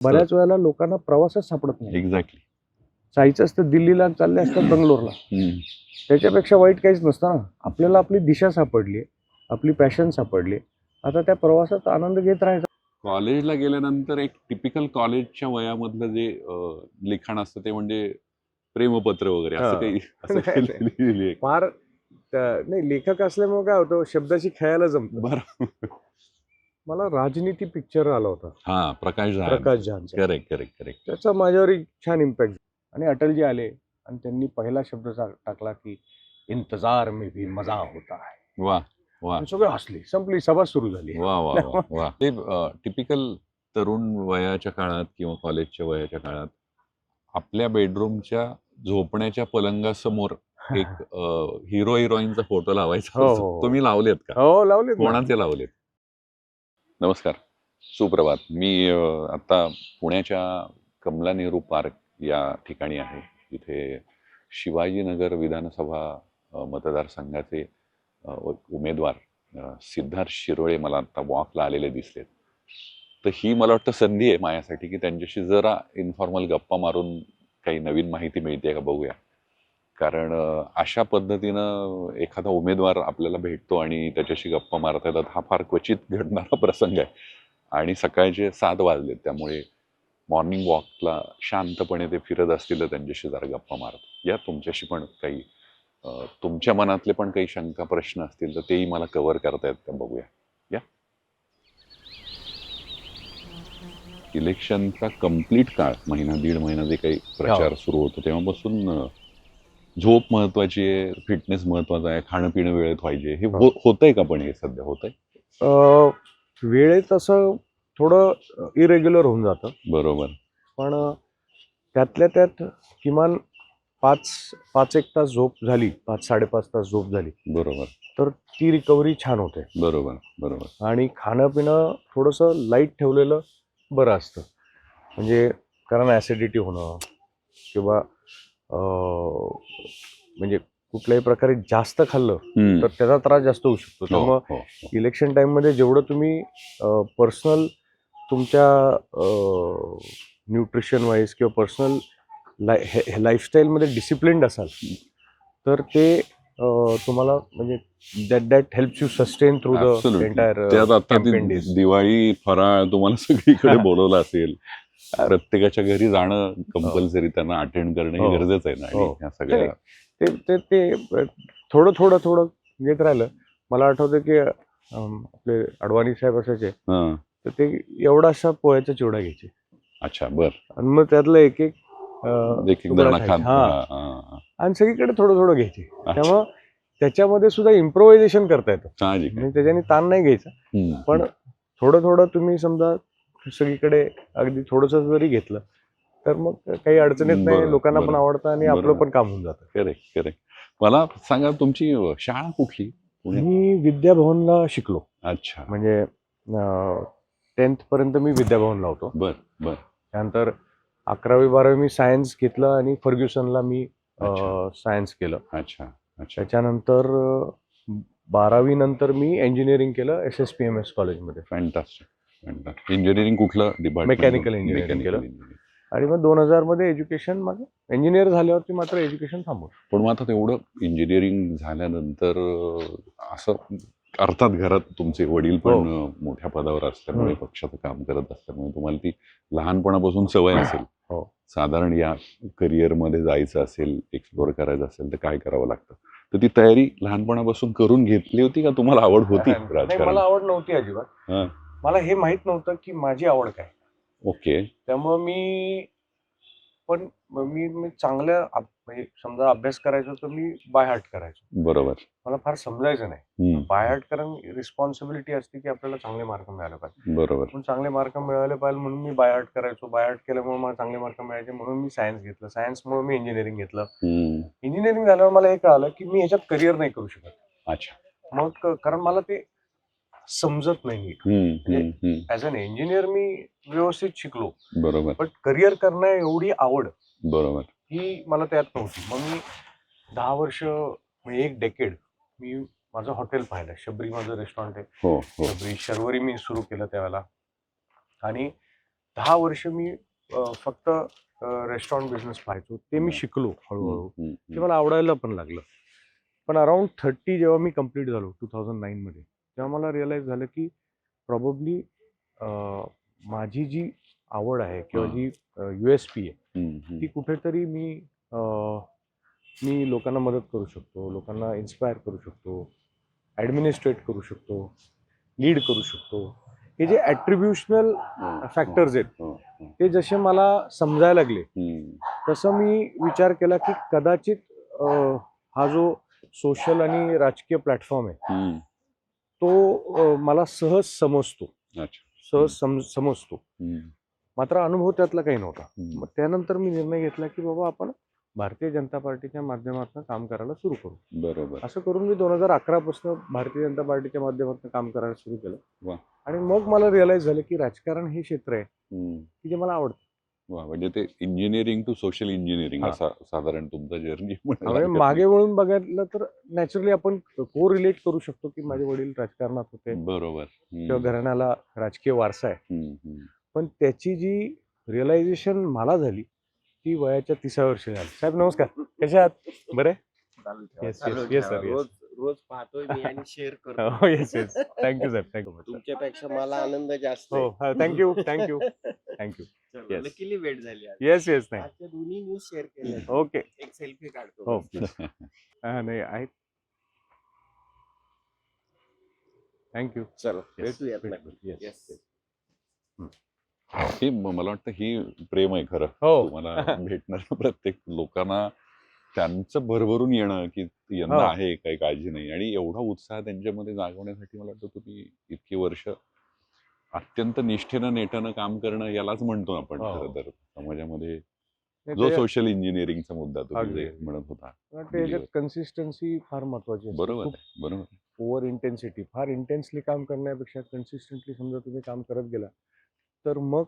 बऱ्याच वेळेला लोकांना प्रवासच सापडत नाही. एक्झॅक्टली. जायचं असतं दिल्लीला, चालले असतात बंगलोरला. त्याच्यापेक्षा वाईट काहीच नसतं ना. आपल्याला आपली दिशा सापडली, आपली पॅशन सापडली. आता त्या प्रवासाचा आनंद घेत राहायचा. कॉलेजला गेल्यानंतर एक टिपिकल कॉलेजच्या वयामधलं जे लिखाण असतं ते म्हणजे प्रेमपत्र वगैरे असं काही नाही, लिहिली आहे. फार नाही, लेखक असल्यामुळे काय होतं, शब्दाशी खेळायला जमतं. बरं. मला राजनीती पिक्चर आला होता, हा, प्रकाश झहांचा. Correct correct correct. त्याचा माझ्यावर एक छान इम्पॅक्ट. आणि अटलजी आले आणि त्यांनी पहिला शब्द टाकला की इंतजार में भी मजा होता है. वा वा आणि सगळे हसले, संपली, सभा सुरू झाली. वा वा वा वा. ते टिपिकल तरुण वयाच्या काळात किंवा कॉलेजच्या वयाच्या काळात आपल्या बेडरूमच्या झोपण्याच्या पलंगासमोर एक हिरो हिरोईनचा फोटो लावायचा. हो, हो. तुम्ही लावलेत का? हो, लावलेत ना. कोणाचे लावलेत? नमस्कार, सुप्रभात. मी आता पुण्याच्या कमला नेहरू पार्क या ठिकाणी आहे. इथे शिवाजीनगर विधानसभा मतदारसंघाचे उमेदवार सिद्धार्थ शिरोळे मला आता वॉकला आलेले दिसलेत. तर ही मला वाटतं संधी आहे माझ्यासाठी की त्यांच्याशी जरा इन्फॉर्मल गप्पा मारून काही नवीन माहिती मिळते का बघूया. कारण अशा पद्धतीनं एखादा उमेदवार आपल्याला भेटतो आणि त्याच्याशी गप्पा मारता येतात हा फार क्वचित घडणारा प्रसंग आहे. आणि सकाळचे 7 वाजलेत, त्यामुळे मॉर्निंग वॉकला शांतपणे ते फिरत असतील तर त्यांच्याशी जरा गप्पा मारत या. तुमच्याशी पण काही तुमच्या मनातले पण काही शंका प्रश्न असतील तर तेही मला कव्हर करतायत का बघूया या. इलेक्शनचा कंप्लीट काळ, महिना दीड महिना जे काही प्रचार सुरू होतो तेव्हापासून झोप महत्वाची आहे, फिटनेस महत्वाचा आहे, खाणं पिणं वेळेत पाहिजे, हे होतंय का? पण हे सध्या होतंय? वेळेत असं थोडं इरेग्युलर होऊन जातं. बरोबर. पण त्यातल्या त्यात किमान 5-1 तास झोप झाली, 5-5.5 तास झोप झाली, बरोबर, तर ती रिकव्हरी छान होते. बरोबर बरोबर. आणि खाणं पिणं थोडंसं लाईट ठेवलेलं बरं असतं. म्हणजे कारण ॲसिडिटी होणं किंवा म्हणजे कुठल्याही प्रकारे जास्त खाल्लं तर त्याचा त्रास जास्त होऊ शकतो. त्यामुळं इलेक्शन टाईममध्ये जेवढं तुम्ही पर्सनल तुमच्या न्यूट्रिशन वाईज किंवा पर्सनल लाईफस्टाईलमध्ये डिसिप्लिन्ड असाल तर ते तुम्हाला म्हणजे that helps you sustain through the entire campaign days. Diwali फराळ तुम्हाला सगळीकडे बोलवलं असेल, प्रत्येकाच्या घरी जाणं कंपल्सरी, त्यांना अटेंड करणं हे गरजेचं आहे ना. आणि ह्या सगळ्या ते थोडं थोडं थोडं घेत राहिलं. मला आठवतं की आपले अडवाणी साहेब असायचे तर ते एवढासा पोह्याचा चिवडा घ्यायचे. अच्छा, बर. आणि मग त्यातलं एक आणि सगळीकडे थोडं थोडं घ्यायचे. त्यामुळं त्याच्यामध्ये सुद्धा इम्प्रोव्हायझेशन करता येतं. म्हणजे त्याच्याने ताण नाही घ्यायचा, पण थोडं थोडं तुम्ही समजा सगळीकडे अगदी थोडंसं जरी घेतलं तर मग काही अडचण येत नाही, लोकांना पण आवडतं आणि आपलं पण काम होऊन जातं. Correct correct. मला सांगा, तुमची शाळा कुठली? मी विद्याभवनला शिकलो. अच्छा. म्हणजे 10th पर्यंत मी विद्याभवनला होतो. बर बर. त्यानंतर 11वी-12वी मी सायन्स घेतलं आणि फर्ग्युसनला मी सायन्स केलं. अच्छा अच्छा. त्याच्यानंतर 12वी नंतर मी इंजिनिअरिंग केलं SSPMS कॉलेजमध्ये. Fantastic fantastic. इंजिनिअरिंग कुठलं डिपार्टमेंट? मेकॅनिकल इंजिनिअरिंग केलं. आणि मग 2000 मध्ये एज्युकेशन माझं इंजिनियर झाल्यावरती मात्र एज्युकेशन थांबवलं. पण मग आता तेवढं इंजिनिअरिंग झाल्यानंतर असं, अर्थात घरात तुमचे वडील पण मोठ्या पदावर असल्यामुळे, पक्षाचं काम करत असल्यामुळे तुम्हाला ती लहानपणापासून सवय असेल. साधारण या करिअरमध्ये जायचं असेल, एक्सप्लोर करायचं असेल तर काय करावं लागतं, तर ती तयारी लहानपणापासून करून घेतली होती का? तुम्हाला आवड होती राजकारण? मला आवड नव्हती अजिबात. मला हे माहित नव्हतं की माझी आवड काय. ओके. त्यामुळं मी चांगल्या म्हणजे समजा अभ्यास करायचो तर मी बाय हार्ट करायचो. बरोबर. मला फार समजायचं नाही. बाय हार्ट कारण रिस्पॉन्सिबिलिटी असते की आपल्याला चांगले मार्क मिळाले पाहिजे. बरोबर. पण चांगले मार्क मिळाले पाहिजे म्हणून मी बाय हार्ट करायचो. बाय हार्ट केल्यामुळे मला चांगले मार्क मिळायचे म्हणून मी सायन्स घेतलं. सायन्समुळे मी इंजिनिअरिंग घेतलं. इंजिनिअरिंग झाल्यावर मला हे कळालं की मी ह्याच्यात करिअर नाही करू शकत. अच्छा. मग कारण मला ते समजत नाही. ऍज अन इंजिनियर मी व्यवस्थित शिकलो. बरोबर. पण करिअर करणं एवढी आवड, बरोबर, ही मला त्यात नव्हती. मग मी 10 वर्ष म्हणजे 1 डेकेड मी माझं हॉटेल पाहिलं. शबरी माझं रेस्टॉरंट आहे. शबरी शर्वरी मी सुरू केलं त्यावेळेला. आणि 10 वर्ष मी फक्त रेस्टॉरंट बिझनेस पाहायचो. ते मी शिकलो हळूहळू. ते मला आवडायला पण लागलं. पण अराउंड 30 जेव्हा मी कंप्लीट झालो 2009 मध्ये, तेव्हा मला रिअलाइज झालं की प्रॉबब्ली माझी जी आवड आहे किंवा जी USP आहे ती कुठेतरी मी लोकांना मदत करू शकतो, लोकांना इन्स्पायर करू शकतो, ॲडमिनिस्ट्रेट करू शकतो, लीड करू शकतो. हे जे ॲट्रिब्युशनल फॅक्टर्स आहेत ते जसे मला समजायला लागले, तसं मी विचार केला की कदाचित हा जो सोशल आणि राजकीय प्लॅटफॉर्म आहे तो मला सहज समजतो, समजतो. मात्र अनुभव त्यातला काही नव्हता. मग त्यानंतर मी निर्णय घेतला की बाबा आपण भारतीय जनता पार्टीच्या माध्यमातून काम करायला सुरू करू. बरोबर. असं करून मी 2011 पासून भारतीय जनता पार्टीच्या माध्यमातून काम करायला सुरू केलं. आणि मग मला रिअलाइज झालं की राजकारण हे क्षेत्र आहे की जे मला आवडतं. वा, म्हणजे ते इंजिनिअरिंग टू सोशल इंजिनिअरिंग असा साधारण तुमचा जर्नी. मागे वळून बघायला तर नॅचरली आपण को रिलेट करू शकतो की माझे वडील राजकारणात होते, बरोबर, किंवा घराण्याला राजकीय वारसा आहे. पण त्याची जी रिअलायझेशन मला झाली ती वयाच्या 30व्या वर्षी झाली. साहेब नमस्कार, कसे आहात? बरे? Yes sir. रोज पाहतोय मी आणि शेअर करतो. येस थँक्यू साहेब, थँक्यू. तुमच्यापेक्षा मला आनंद जास्त हो, थँक्यू. लकीली वेट झाली आज. येस नाही. आजच्या दोन्ही न्यूज शेअर केले. ओके, एक सेल्फी काढतो. हो नाही आहेत. थँक्यू. चलो भेटूयात. येस. हे मला वाटतं ही प्रेम आहे खरं. हो. तुम्हाला भेटणाऱ्या प्रत्येक लोकांना त्यांचं भरभरून येणं की यंदा आहे, काही काळजी नाही, आणि एवढा उत्साह त्यांच्यामध्ये जागवण्यासाठी मला वाटतं तुम्ही इतकी वर्ष अत्यंत निष्ठेनं नेटानं काम करणं यालाच म्हणतो आपण खरं तर समाजामध्ये. जो सोशल इंजिनिअरिंगचा मुद्दा तुम्ही म्हणत होता, त्याच्यात कन्सिस्टन्सी फार महत्वाची असते. बरोबर. ओव्हर इंटेन्सिटी, फार इंटेन्सली काम करण्यापेक्षा कन्सिस्टंटली समजा तुम्ही काम करत गेला तर मग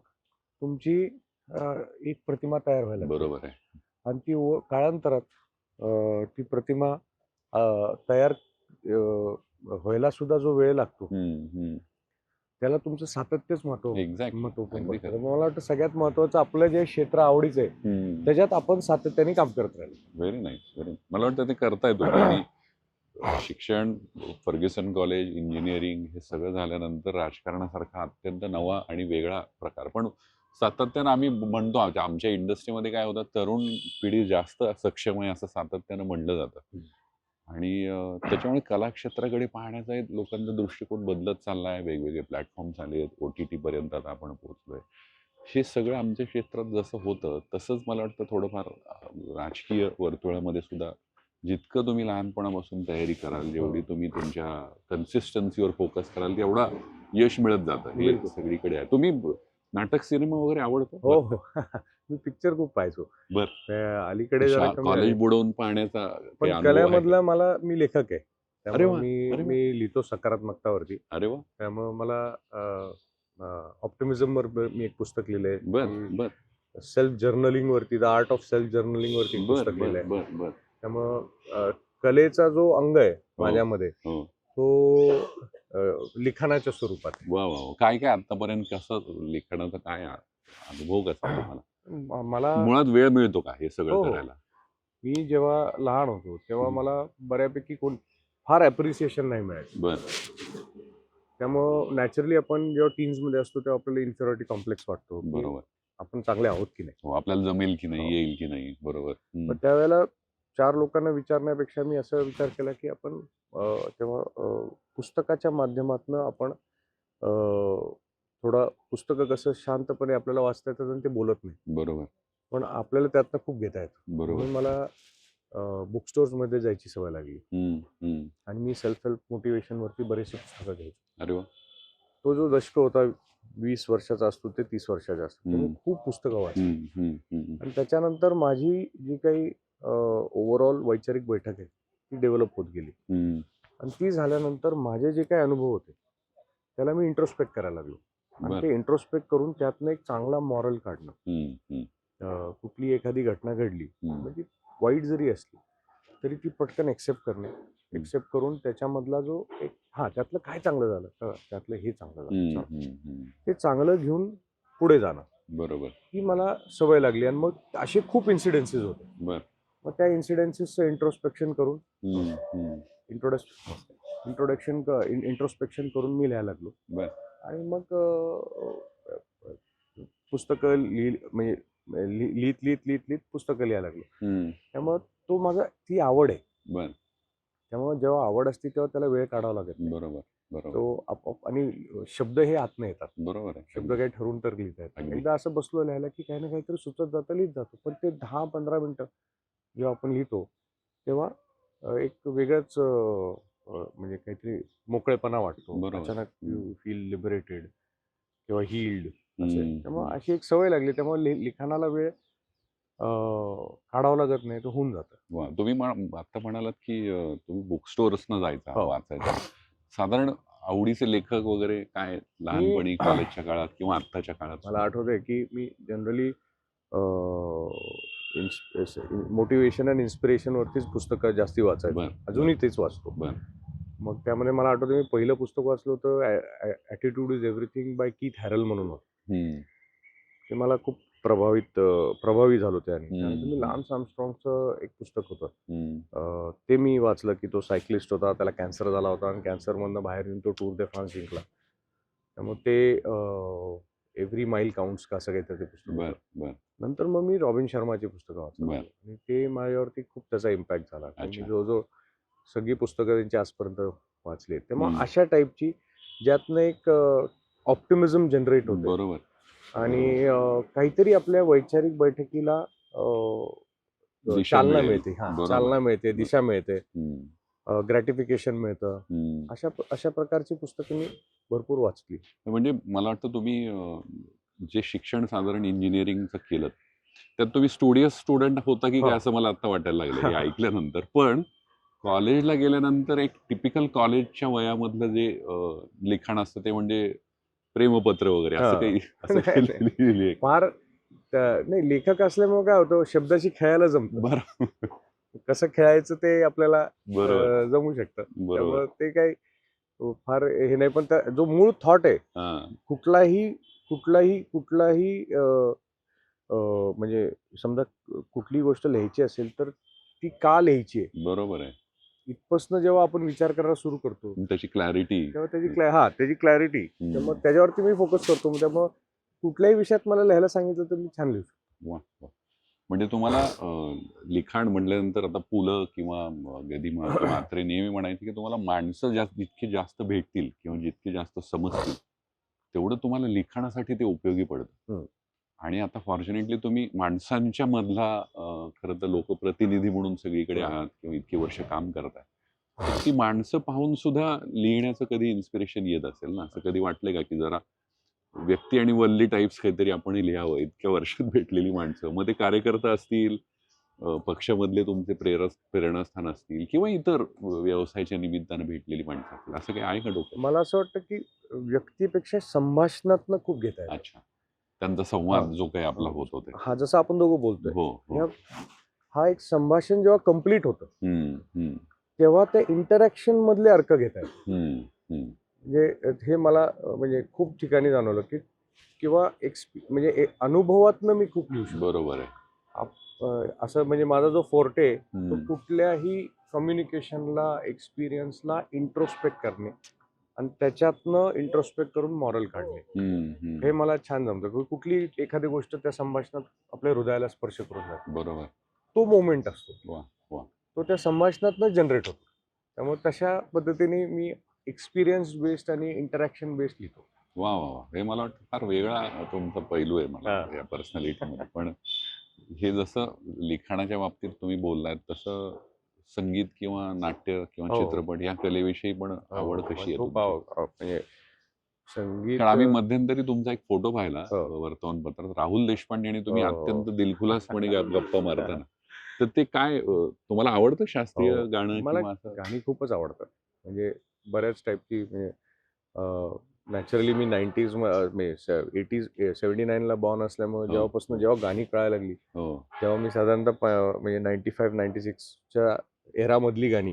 तुमची एक प्रतिमा तयार व्हायला लागते. बरोबर आहे. आणि ती काळांतरात ती प्रतिमा तयार व्हायला सुद्धा जो वेळ लागतो त्याला तुमचं सातत्यच महत्वपूर्ण. मला वाटतं सगळ्यात महत्वाचं आपलं जे क्षेत्र आवडीचं आहे त्याच्यात आपण सातत्याने काम करत राहिलो. Very nice. मला वाटतं ते करताय तुम्ही. शिक्षण, फर्ग्युसन कॉलेज, इंजिनिअरिंग हे सगळं झाल्यानंतर राजकारणासारखा अत्यंत नवा आणि वेगळा प्रकार, पण सातत्यानं आम्ही म्हणतो आमच्या इंडस्ट्रीमध्ये काय होतं, तरुण पिढी जास्त सक्षम आहे असं सातत्यानं म्हणलं जातं. आणि त्याच्यामुळे कला क्षेत्राकडे पाहण्याचा लोकांचा दृष्टिकोन बदलत चाललाय. वेगवेगळे प्लॅटफॉर्म्स आले आहेत, OTT पर्यंत आता आपण पोहोचलोय. हे सगळं आमच्या क्षेत्रात जसं होतं तसंच मला वाटतं थोडंफार राजकीय वर्तुळामध्ये सुद्धा जितकं तुम्ही लहानपणापासून तयारी कराल, जेवढी तुम्ही तुमच्या कन्सिस्टन्सीवर फोकस कराल, तेवढा यश मिळत जातं. हे सगळीकडे आहे. तुम्ही नाटक, सिनेमा वगैरे आवडतो? हो. मी पिक्चर खूप पाहायचो. अलीकडे कॉलेज बुडवून पाहण्याचा. पण कलेमधला मी लेखक आहे. त्यामुळे मी लिहितो सकारात्मकतावरती. अरे वा. त्यामुळे मला ऑप्टिमिझम वर मी एक पुस्तक लिहिलंय. बर. सेल्फ जर्नलिंग वरती, the art of self journaling वरती पुस्तक लिहिलंय. त्यामुळं कलेचा जो अंग आहे माझ्यामध्ये तो लिखाणाच्या स्वरूपात. वा. काय आतापर्यंत कसं लिखाणाचा काय अनुभव कसा तुम्हाला? मला मुळात वेळ मिळतो का हे सगळं करायला? मी जेव्हा लहान होतो तेव्हा मला बऱ्यापैकी फार अप्रिसिएशन नाही मिळायचं. त्यामुळं नॅचरली आपण जेव्हा टीन्स मध्ये असतो तेव्हा आपल्याला इन्फिरियरिटी कॉम्प्लेक्स वाटतो. बरोबर. आपण चांगले आहोत की नाही, आपल्याला जमेल की नाही, येईल की नाही. बरोबर. पण त्यावेळेला 4 लोकांना विचारण्यापेक्षा मी असा विचार केला की आपण तेव्हा पुस्तकाच्या माध्यमातून आपण थोडा पुस्तकं कसं शांतपणे आपल्याला वाचता येतात आणि ते बोलत नाही. बरोबर. पण आपल्याला त्यातनं खूप घेता येतं. बरोबर. म्हणून मला बुक स्टोर्स मध्ये जायची सवय लागली आणि मी सेल्फ हेल्प मोटिवेशन वरती बरेचसे पुस्तकं घ्यायचो. अरे वा. तो जो दशक होता 20 वर्षाचा असतो ते 30 वर्षाचा असतो, मी खूप पुस्तकं वाचली. आणि त्याच्यानंतर माझी जी काही ओव्हरऑल वैचारिक बैठक आहे ती डेव्हलप होत गेली. आणि ती झाल्यानंतर माझे जे काही अनुभव होते त्याला मी इंट्रोस्पेक्ट करायला लागलो. आणि ते इंट्रोस्पेक्ट करून त्यातनं एक चांगला मॉरल काढणं. कुठली एखादी घटना घडली म्हणजे वाईट जरी असली तरी ती पटकन एक्सेप्ट करणे, एक्सेप्ट करून त्याच्यामधला जो एक त्यातलं काय चांगलं झालं, त्यातलं हे चांगलं झालं, ते चांगलं घेऊन पुढे जाणं. बरोबर. ही मला सवय लागली आणि मग असे खूप इन्सिडेन्सेस होते. बर. मग त्या इन्सिडेन्सेसचं इंट्रोस्पेक्शन करून इंट्रोस्पेक्शन करून मी लिहायला लागलो. बर. आणि मग पुस्तकं म्हणजे लिहित लिहित लिहित लिहित पुस्तकं लिहायला लागलो. त्यामुळे तो माझा ती आवड आहे. बर. त्यामुळे जेव्हा आवड असते तेव्हा त्याला वेळ काढावा लागत नाही. बरोबर. बरोबर. तो आपोआप आणि शब्द हे आतनं येतात. बरोबर आहे. शब्द काही ठरवून तर लिहिता येतात. अगदी. एकदा असं बसलो लिहायला की काही ना काहीतरी सुचत जातं, लिहित जातो. पण ते 10-15 मिनिटं जेव्हा आपण लिहितो तेव्हा एक वेगळंच म्हणजे काहीतरी मोकळेपणा वाटतो. बरोबर. अचानक यू फील लिबरेटेड किंवा हील्ड असे. हम्म. त्यामुळे अशी एक सवय लागली. त्यामुळे लिखाणाला वेळ काढावं लागत नाही, तो होऊन जातं. वा, तुम्ही आता म्हणालात की तुम्ही बुक स्टोअर्सनं जायचा हो. वाचायचा. साधारण आवडीचे लेखक वगैरे काय लहानपणी कॉलेजच्या काळात किंवा आत्ताच्या काळात? मला आठवतंय की मी जनरली मोटिवेशन आणि इन्स्पिरेशन वरतीच पुस्तकं जास्ती वाचायचो. बर. अजूनही तेच वाचतो. बर. मग त्यामध्ये मला आठवतं मी पहिलं पुस्तक वाचलं होतं attitude is everything by Keith Harrell म्हणून होतं. ते मला खूप प्रभावी झालो त्याने. त्यानंतर मी लॅन्स आर्मस्ट्रॉंगचं एक पुस्तक होतं, ते मी वाचलं की तो सायकलिस्ट होता, त्याला कॅन्सर झाला होता आणि कॅन्सरमधनं बाहेर येऊन तो टूर दे फ्रान्स जिंकला. त्यामुळे ते एव्हरी माईल काउंट्स का असं काहीतरी ते पुस्तक होतं. बर. नंतर मग मी रॉबिन शर्माची पुस्तकं वाचली बर. आणि ते माझ्यावरती खूप त्याचा इम्पॅक्ट झाला. मी अच्छा. जवळजवळ सगळी पुस्तकं त्यांची आजपर्यंत वाचली आहेत. त्यामुळे अशा टाईपची ज्यातनं एक ऑप्टिमिझम जनरेट होते बरोबर. आणि काहीतरी आपल्या वैचारिक बैठकीला दिशा चालना मिळेल. मिळते. बरोबर. चालना मिळते, दिशा मिळते, ग्रॅटिफिकेशन मिळतं. अशा प्रकारची पुस्तकं मी भरपूर वाचली. म्हणजे मला वाटतं तुम्ही जे शिक्षण साधारण इंजिनिअरिंगचं केलं त्यात तुम्ही स्टुडियस स्टुडंट होता की काय असं मला आता वाटायला लागलं हे ऐकल्यानंतर. पण कॉलेजला गेल्यानंतर एक टिपिकल कॉलेजच्या वयामधलं जे लिखाण असतं ते म्हणजे प्रेमपत्र वगैरे असं काही लिहिली? फार नाही, लेखक असल्यामुळे काय होतं, शब्दाशी खेळायला जमतं. बरं. कसं खेळायचं ते आपल्याला जमू शकतं. त्यामुळे ते काही फार हे नाही. पण जो मूळ थॉट आहे, कुठलाही म्हणजे समजा कुठली गोष्ट लिहायची असेल तर ती का लिहायची आहे, बरोबर आहे, इथपासून जेव्हा आपण विचार करायला सुरू करतो त्याची क्लॅरिटी, तेव्हा त्याची क्लॅरिटी, त्यामुळे त्याच्यावरती मी फोकस करतो. त्यामुळे कुठल्याही विषयात मला लिहायला सांगितलं तर मी छान लिहू शकतो. म्हणजे तुम्हाला लिखाण म्हटल्यानंतर आता पु ल किंवा गदिमा किंवा म्हात्रे नेहमी म्हणायचे की तुम्हाला माणसं जितकी जास्त भेटतील किंवा जितके जास्त समजतील तेवढं तुम्हाला लिखाणासाठी ते उपयोगी पडतं. आणि आता फॉर्च्युनेटली तुम्ही माणसांच्या मधला खरं तर लोकप्रतिनिधी म्हणून सगळीकडे आहात किंवा इतकी वर्ष काम करताय. ती माणसं पाहून सुद्धा लिहिण्याचं कधी इन्स्पिरेशन येत असेल ना? असं कधी वाटलंय का की जरा व्यक्ती आणि वल्ली टाईप्स काहीतरी आपणही लिहावं, इतक्या वर्षात भेटलेली माणसं, मग ते कार्यकर्ता असतील, पक्षामधले तुमचे प्रेरणास्थान असतील किंवा इतर व्यवसायाच्या निमित्तानं भेटलेली माणसं असतील, असं काही आहे का डोक्यात? मला असं वाटतं की व्यक्तीपेक्षा संभाषणातनं खूप घेता येतं. अच्छा, त्यांचा संवाद जो काही आपला होत होता, हा जसं आपण दोघं बोलतोय, हो, हा एक संभाषण जेव्हा कम्प्लीट होतं तेव्हा त्या इंटरॅक्शन मधले अर्थ घेता येतात. म्हणजे हे मला म्हणजे खूप ठिकाणी जाणवलं की किंवा म्हणजे अनुभवातनं मी खूप लिहू शकतो. बरोबर आहे. असं म्हणजे माझा जो फोर्टे तो कुठल्याही कम्युनिकेशनला, एक्सपिरियन्सला इंट्रोस्पेक्ट करणे आणि त्याच्यातनं इंट्रोस्पेक्ट करून मॉरल काढणे, हे मला छान जमतं. कुठली एखादी गोष्ट त्या संभाषणात आपल्या हृदयाला स्पर्श करून जाते. बरोबर. तो मोमेंट असतो, तो त्या संभाषणातनं जनरेट होतो. त्यामुळे तशा पद्धतीने मी एक्सपिरियन्स बेस्ड आणि इंटरॅक्शन बेस्ड लिहितो. वा वा वा, हे मला वाटतं फार वेगळा तुमचा पैलू आहे मला या पर्सनॅलिटीमध्ये. पण हे जसं लिखाणाच्या बाबतीत तुम्ही बोललात तसं संगीत किंवा नाट्य किंवा चित्रपट या कलेविषयी पण आवड कशी आहे? म्हणजे संगीत, आम्ही मध्यंतरी तुमचा एक फोटो पाहिला वर्तमानपत्रात, राहुल देशपांडे आणि तुम्ही अत्यंत दिलखुलासपणे गप्पा मारताना. तर ते काय तुम्हाला आवडतं शास्त्रीय गाणं? मला गाणी खूपच आवडतात. म्हणजे बऱ्याच टाईपची, म्हणजे नॅचरली मी 90s 80s 79ला बॉर्न असल्यामुळे जेव्हा गाणी कळायला लागली तेव्हा मी साधारणतः म्हणजे 95-96च्या एरामधली गाणी,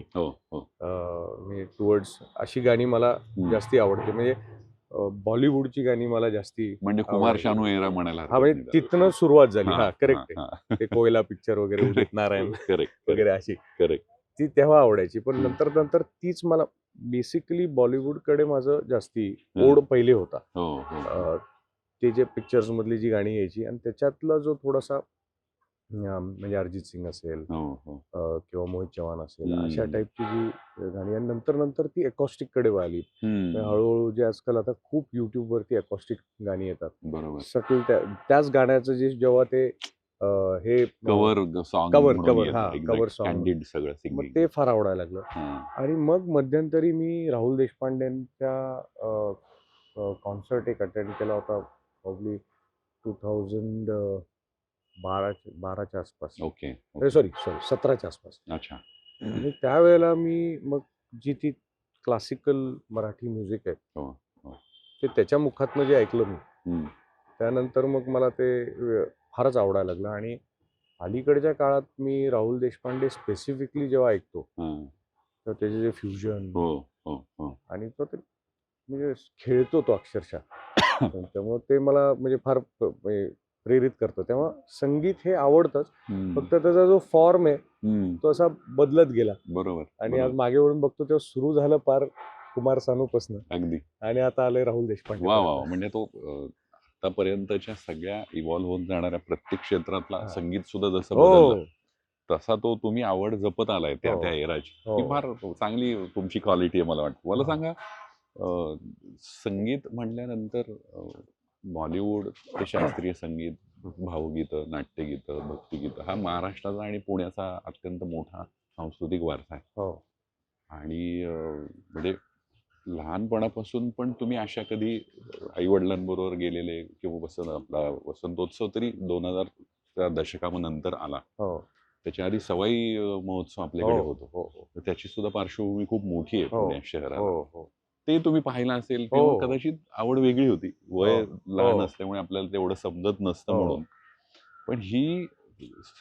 टुवर्ड्स अशी गाणी मला जास्ती आवडते. म्हणजे बॉलिवूडची गाणी मला जास्ती म्हणजे कुमार शानू एरा म्हणायला हा म्हणजे तिथनं सुरुवात झाली. हा करेक्ट आहे. आहे. ते कोयला पिक्चर वगैरे उदित नारायण करेक्ट वगैरे अशी करेक्ट. ती तेव्हा आवडायची. पण नंतर नंतर तीच मला बेसिकली बॉलिवूडकडे माझं जास्ती ओढ पहिले होता. हो ते जे पिक्चर्स मधली जी गाणी यायची आणि त्याच्यातला जो थोडासा म्हणजे अरिजित सिंग असेल किंवा मोहित चव्हाण असेल अशा टाईपची जी गाणी आणि नंतर नंतर ती अकॉस्टिक कडे वळाली. हळूहळू जे आजकाल आता खूप युट्यूब वरती अकॉस्टिक गाणी येतात. बरोबर. सटल त्याच गाण्याचं जे जेव्हा ते हे cover song cover song candid सगळं मग सिंगिंग. ते फार आवडायला लागलं. आणि मग मध्यंतरी मी राहुल देशपांडेंच्या कॉन्सर्ट एक अटेंड केला होता प्रॉब्ली 2012च्या आसपास. ओके. सॉरी 17च्या आसपास. अच्छा. आणि त्यावेळेला मी मग जी ती क्लासिकल मराठी म्युझिक आहे ते त्याच्या मुखातनं जे ऐकलं मी त्यानंतर मग मला ते फारच आवडायला लागलं. आणि अलीकडच्या काळात मी राहुल देशपांडे स्पेसिफिकली जेव्हा ऐकतो तर त्याचे जे फ्युजन आणि तो ते म्हणजे खेळतो तो अक्षरशः त्यामुळे ते मला म्हणजे फार प्रेरित करतं. तेव्हा संगीत हे आवडतंच, फक्त त्याचा जो फॉर्म आहे तो असा बदलत गेला. बरोबर. आणि आज मागे वळून बघतो तेव्हा सुरू झालं पार कुमार सानूपासून अगदी आणि आता आलंय राहुल देशपांडे. वा वा. म्हणजे तो आतापर्यंतच्या सगळ्या इव्हॉल्व्ह होत जाणाऱ्या प्रत्येक क्षेत्रातला संगीत सुद्धा जसं बदललं तसा तो तुम्ही आवड जपत आलाय त्या एराची. ही फार चांगली तुमची क्वालिटी आहे मला वाटतं. मला सांगा, संगीत म्हटल्यानंतर बॉलिवूड ते शास्त्रीय संगीत, भावगीतं, नाट्यगीतं, भक्तिगीतं हा महाराष्ट्राचा आणि पुण्याचा अत्यंत मोठा सांस्कृतिक वारसा आहे. आणि म्हणजे लहानपणापासून पण तुम्ही अशा कधी आईवडिलांबरोबर गेलेले किंवा आपला वसंतोत्सव तरी 2000 दशकानंतर आला, त्याच्या आधी सवाई महोत्सव आपल्याकडे होतो, तर त्याची सुद्धा पार्श्वभूमी खूप मोठी आहे पुणे शहरात. ते तुम्ही पाहिलं असेल किंवा कदाचित आवड वेगळी होती, वय लहान असल्यामुळे आपल्याला तेवढं समजत नसतं म्हणून. पण ही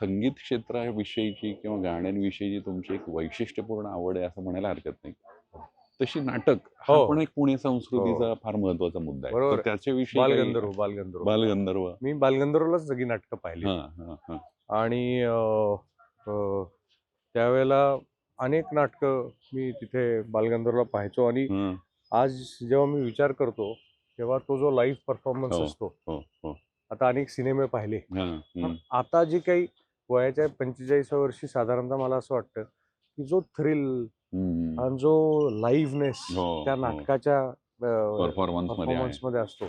संगीत क्षेत्राविषयीची किंवा गाण्यांविषयीची तुमची एक वैशिष्ट्यपूर्ण आवड आहे असं म्हणायला हरकत नाही. तशी नाटक हा पण एक पुणे संस्कृतीचा फार महत्वाचा मुद्दा आहे. तर त्याच्याविषयी बालगंधर्व मी बालगंधर्वलाच सगळी नाटकं पाहिली. आणि त्यावेळेला अनेक नाटकं मी तिथे बालगंधर्वला पाहायचो. आणि आज जेव्हा मी विचार करतो तेव्हा तो जो लाईव्ह परफॉर्मन्स असतो, आता अनेक सिनेमे पाहिले, आता जी काही वयाच्या 45व्या वर्षी साधारणतः मला असं वाटतं की जो थ्रिल आणि जो लाईव्हनेस त्या नाटकाच्या परफॉर्मन्स मध्ये असतो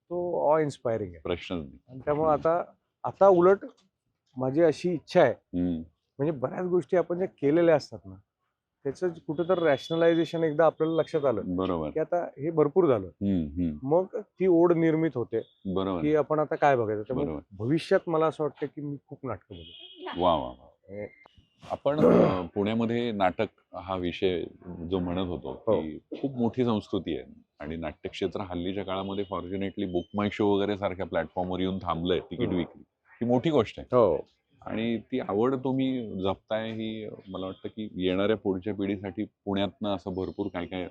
तो ऑ इन्स्पायरिंग आहे. प्रश्न. आणि त्यामुळे आता उलट माझी अशी इच्छा आहे, म्हणजे बऱ्याच गोष्टी आपण ज्या केलेल्या असतात ना त्याचं कुठेतरी रॅशनलायझेशन एकदा आपल्याला लक्षात आलं, बरोबर, की आता हे भरपूर झालं, मग ती ओढ निर्मित होते की आपण आता काय बघायचं. त्यामुळे भविष्यात मला असं वाटतं की मी खूप नाटकं बघेन. वा वा. आपण पुण्यामध्ये नाटक हा विषय जो म्हणत होतो की खूप मोठी संस्कृती आहे आणि नाट्यक्षेत्र हल्लीच्या काळामध्ये फॉर्च्युनेटली बुक माय शो वगैरे सारख्या प्लॅटफॉर्मवर येऊन थांबलंय तिकीट विक्री. ही मोठी गोष्ट आहे आणि ती आवड तुम्ही जपताय ही मला वाटतं की येणाऱ्या पुढच्या पिढीसाठी पुण्यातनं असं भरपूर काय काय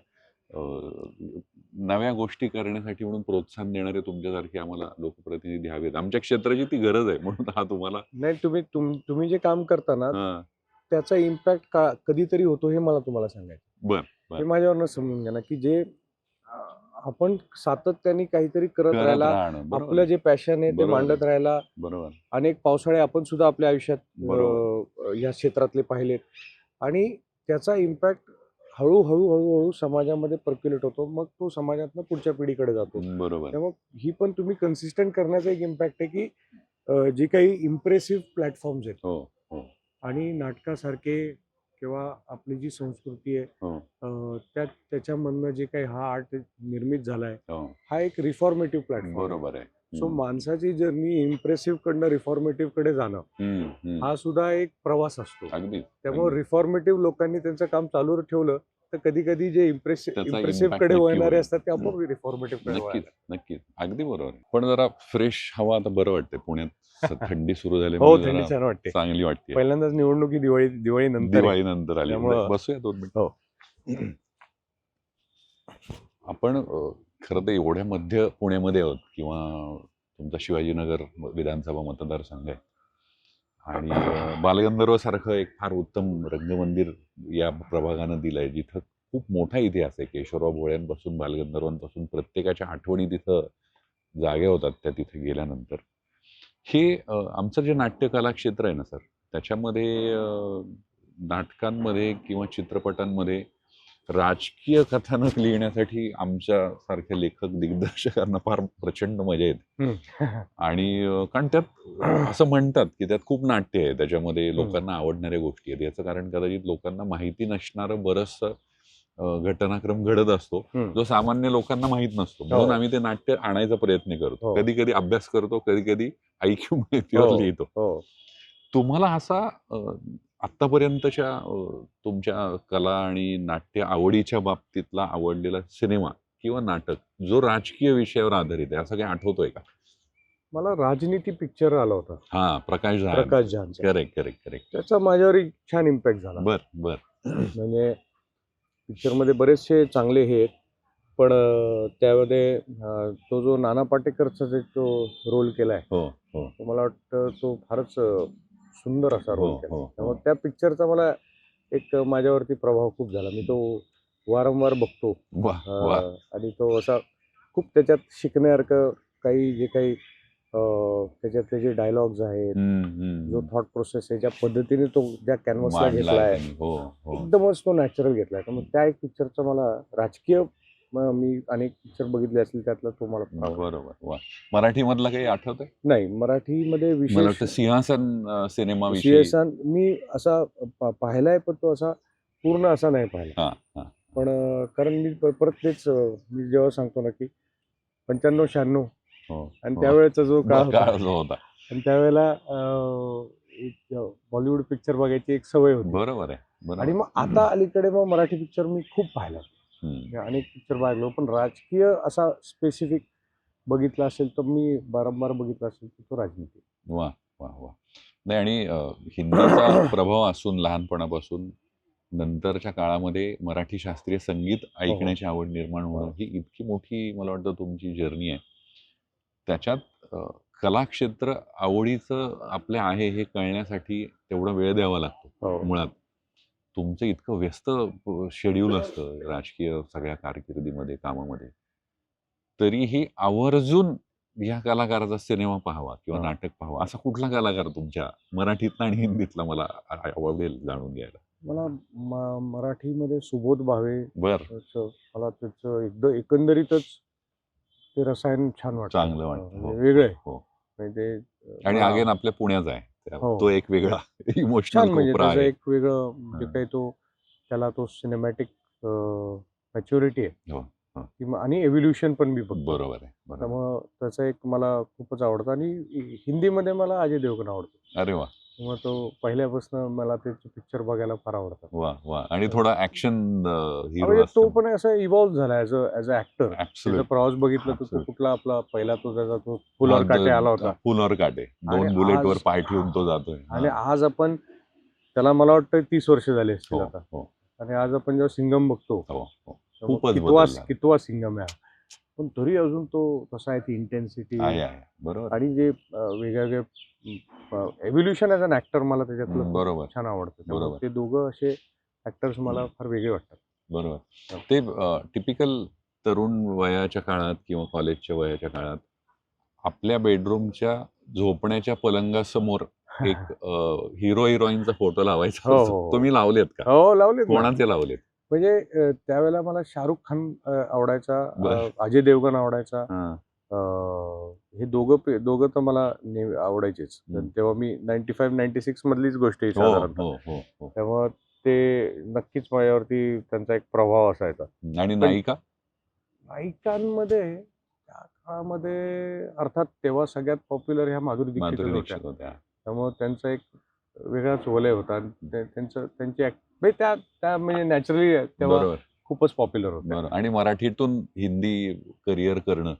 नव्या गोष्टी करण्यासाठी म्हणून प्रोत्साहन देणारे तुमच्यासारखे आम्हाला लोकप्रतिनिधी हवेत. आमच्या क्षेत्राची ती गरज आहे म्हणून हा तुम्हाला. नाही, तुम्ही जे काम करता ना त्याचा इम्पॅक्ट कधीतरी होतो हे मला तुम्हाला सांगायचं. हे माझ्यावरनं समजून घ्या ना की जे आपण सातत्याने काहीतरी करत राहायला, आपलं जे पॅशन आहे ते मांडत राहायला. बरोबर. अनेक पावसाळे आपण सुद्धा आपल्या आयुष्यात या क्षेत्रातले पाहिलेत आणि त्याचा इम्पॅक्ट हळूहळू समाजामध्ये पर्क्युलेट होतो, मग तो समाजातनं पुढच्या पिढीकडे जातो. बरोबर. त्यामुळे ही पण तुम्ही कन्सिस्टंट करण्याचा एक इम्पॅक्ट आहे की जी काही इम्प्रेसिव्ह प्लॅटफॉर्म्स आहेत आणि नाटकासारखे किंवा आपली जी संस्कृती आहे त्याच्यामधनं जे काही हा आर्ट निर्मित झालाय हा एक रिफॉर्मेटिव्ह प्लॅटफॉर्म. बरोबर आहे. सो माणसाची जर्नी इम्प्रेसिव्ह कडनं रिफॉर्मेटिव्ह कडे जाणं हा सुद्धा एक प्रवास असतो. त्यामुळे रिफॉर्मेटिव्ह लोकांनी त्यांचं काम चालू ठेवलं तर कधी कधी जे इम्प्रेसिव्ह कडे वळणारे असतात ते आपण रिफॉर्मेटिव्ह कडे. नक्कीच अगदी बरोबर. पण जरा फ्रेश हवा आता बरं वाटते पुण्यात. थंडी सुरू झाली, थंडी छान वाटते, चांगली वाटते. पहिल्यांदाच निवडणुकी दिवाळी नंतर आली. बसूया 2 मिनिट. आपण खरं तर एवढ्या मध्य पुण्यामध्ये आहोत किंवा तुमचा शिवाजीनगर विधानसभा मतदारसंघ आहे आणि बालगंधर्व सारखं एक फार उत्तम रंगमंदिर या प्रभागानं दिलंय, जिथं खूप मोठा इतिहास आहे. केशवराव भोळ्यांपासून बालगंधर्वांपासून प्रत्येकाच्या आठवणी तिथं जाग्या होतात त्या तिथे गेल्यानंतर. हे आमचं जे नाट्यकला क्षेत्र आहे ना सर, त्याच्यामध्ये नाटकांमध्ये किंवा चित्रपटांमध्ये राजकीय कथानक लिहिण्यासाठी आमच्या सारख्या लेखक दिग्दर्शकांना फार प्रचंड मजा येते. आणि कारण त्यात असं म्हणतात की त्यात खूप नाट्य आहे, त्याच्यामध्ये लोकांना आवडणाऱ्या गोष्टी आहेत. याचं कारण कदाचित लोकांना माहिती नसणारं बरंचसं घटनाक्रम घडत असतो, जो सामान्य लोकांना माहित नसतो. म्हणून आम्ही ते नाट्य आणायचा प्रयत्न करतो. कधी कधी अभ्यास करतो, कधी कधी ऐक्यू माहितीवर लिहितो. तुम्हाला असा आतापर्यंतच्या तुमच्या कला आणि नाट्य आवडीच्या बाबतीतला आवडलेला सिनेमा किंवा नाटक जो राजकीय विषयावर आधारित आहे, असं काही आठवतोय का? मला राजनीती पिक्चर आला होता. हा, प्रकाश झा. करेक्ट. त्याचा माझ्यावर एक छान इम्पॅक्ट झाला. बर म्हणजे पिक्चर मध्ये बरेचसे चांगले हे आहेत, पण त्यामध्ये तो जो नाना पाटेकरचा जो रोल केलाय, मला वाटतं तो फारच सुंदर असा रोल केला. त्यामुळे त्या पिक्चरचा मला एक माझ्यावरती प्रभाव खूप झाला. मी तो वारंवार बघतो आणि तो असा खूप त्याच्यात शिकण्यासारखं काही जे काही त्याच्यातले जे डायलॉग्स आहेत, जो थॉट प्रोसेस आहे, ज्या पद्धतीने तो ज्या कॅनव्हासला घेतलाय, एकदमच तो नॅचरल घेतलाय. तर मग त्या एक पिक्चरचा मला राजकीय, मी अनेक पिक्चर बघितले असतील, त्यातला तो मला बरोबर. मराठी मधला काही आठवतंय? नाही, मराठीमध्ये विशेष सिंहासन सिनेमा सिंहासन मी असा पाहिलाय, पण तो असा पूर्ण असा नाही पाहिला. पण कारण मी परत तेच मी जेव्हा सांगतो ना की 95-96 आणि त्यावेळेचा जो काळ होता, आणि त्यावेळेला बॉलिवूड पिक्चर बघायची एक सवय होती. बरोबर आहे. आणि मग आता अलीकडे मग मराठी पिक्चर मी खूप पाहिला, अनेक पिक्चर बघलो, पण राजकीय असा स्पेसिफिक बघितला असेल तर मी वारंवार बघितला असेल तर तो राजनीती. वा. नाही, आणि हिंदीचा प्रभाव असून लहानपणापासून नंतरच्या काळामध्ये मराठी शास्त्रीय संगीत ऐकण्याची आवड निर्माण होणं ही इतकी मोठी, मला वाटतं, तुमची जर्नी आहे. त्याच्यात कलाक्षेत्र आवडीचं आपल्या आहे हे कळण्यासाठी तेवढा वेळ द्यावा लागतो. मुळात तुमचं इतकं व्यस्त शेड्यूल असतं राजकीय सगळ्या कारकिर्दीमध्ये, कामामध्ये, तरीही आवर्जून ह्या कलाकाराचा सिनेमा पाहावा किंवा नाटक पाहावा असा कुठला कलाकार तुमच्या मराठीतला आणि हिंदीतला मला आवडेल जाणून घ्यायला? मला मराठीमध्ये सुबोध भावे, बर, मला त्याचं एकंदरीतच ते रसायन छान वाटतं, चांगलं वाटतं, वेगळं आहे. म्हणजे आणि अगेन आपल्या पुण्याचा आहे, तो एक वेगळा इमोशनल, म्हणजे त्याचं एक वेगळं जे काही तो त्याला तो सिनेमॅटिक मॅच्युरिटी आहे आणि एव्होल्युशन पण मी बघतो. बरोबर आहे. त्यामुळं त्याचं एक मला खूपच आवडतं. आणि हिंदीमध्ये मला अजय देवगण आवडतो. अरे वा. मग तो पहिल्यापासून मला त्याचे पिक्चर बघायला फार आवडतात. वा. आणि थोडा ऍक्शन हिरो, तो पण असा इव्हॉल्व्ह झाला ऍज अ ऍक्टर. त्याचा प्रवास बघितला तर तो कुठला आपला पहिला तो त्याचा तो फुलर काटे आला होता, फुलर काटे 2 बुलेटवर पाय ठेवून तो जातोय, आणि आज आपण त्याला मला वाटतं 30 वर्ष झाले असतील आता. आणि आज आपण जेव्हा सिंगम बघतो, कितवा सिंगम आहे, पण तरी अजून तो तसा आहे, ती इंटेन्सिटी आणि जे वेगवेगळे एव्होल्युशन ॲज अन ऍक्टर मला त्याच्यातलं छान आवडतं. ते दोघं असे ऍक्टर्स मला फार वेगळे वाटतात. बरोबर. ते टिपिकल तरुण वयाच्या काळात किंवा कॉलेजच्या वयाच्या काळात आपल्या बेडरूमच्या झोपण्याच्या पलंगासमोर एक हिरो हिरोईनचा फोटो लावायचा. तुम्ही लावलेत का? हो, लावलेत. कोणाचे लावलेत? म्हणजे त्यावेळेला मला शाहरुख खान आवडायचा, अजय देवगण आवडायचा. हे दोघं तर मला आवडायचेच. तेव्हा मी 95-96 मधलीच गोष्ट आहे साधारणतः. त्यामुळे ते नक्कीच माझ्यावरती त्यांचा एक प्रभाव असायचा. आणि नायिकांमध्ये त्या काळामध्ये अर्थात तेव्हा सगळ्यात पॉप्युलर ह्या माधुरी दीक्षित होत्या. त्यामुळे त्यांचा एक वेगळाच वलय होता. त्यांची त्या म्हणजे नॅचरली तेव्हा खूपच पॉप्युलर होतं. आणि मराठीतून हिंदी करिअर करणं,